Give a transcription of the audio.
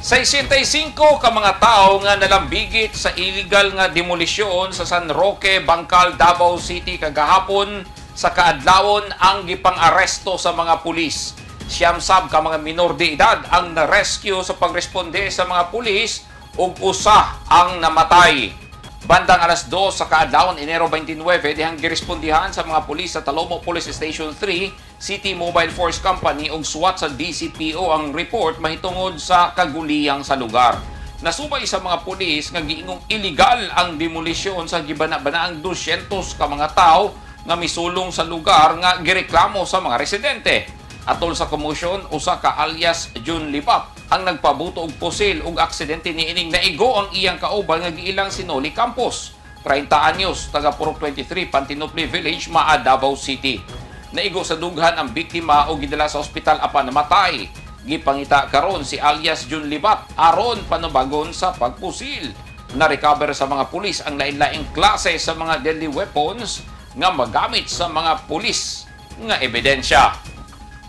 65 ka mga tao nga nalambigit sa illegal nga demolisyon sa San Roque, Bangkal, Davao City kagahapon sa kaadlawon ang gipang-aresto sa mga pulis. Siyam sab ka mga minor de edad ang na-rescue sa pagresponde sa mga pulis ug usa ang namatay. Bandang alas 2 sa kaadlawon Enero 29 dihang girespondihan sa mga pulis sa Talomo Police Station 3, City Mobile Force Company ug SWAT sa DCPO ang report mahitungod sa kaguliyang sa lugar. Nasubay sa mga pulis nga giingong illegal ang demolisyon sa gibana-banaang 200 ka mga tao nga misulong sa lugar nga gireklamo sa mga residente. Atol sa commotion, usa ka alias Jun Lipat ang nagpabuto og pusil ug aksidente niining naigo ang iyang kauban nga giilang si Noli Campos, 30 anyos, taga Purok 23, Pantinopli Village, Maa, Davao City. Naigo sa dughan ang biktima o gidala sa ospital apan namatay. Gipangita karon si alias Jun Lipat aron panubagon sa pagpusil. Na-recover sa mga pulis ang lain-laing klase sa mga deadly weapons nga magamit sa mga pulis nga ebidensya.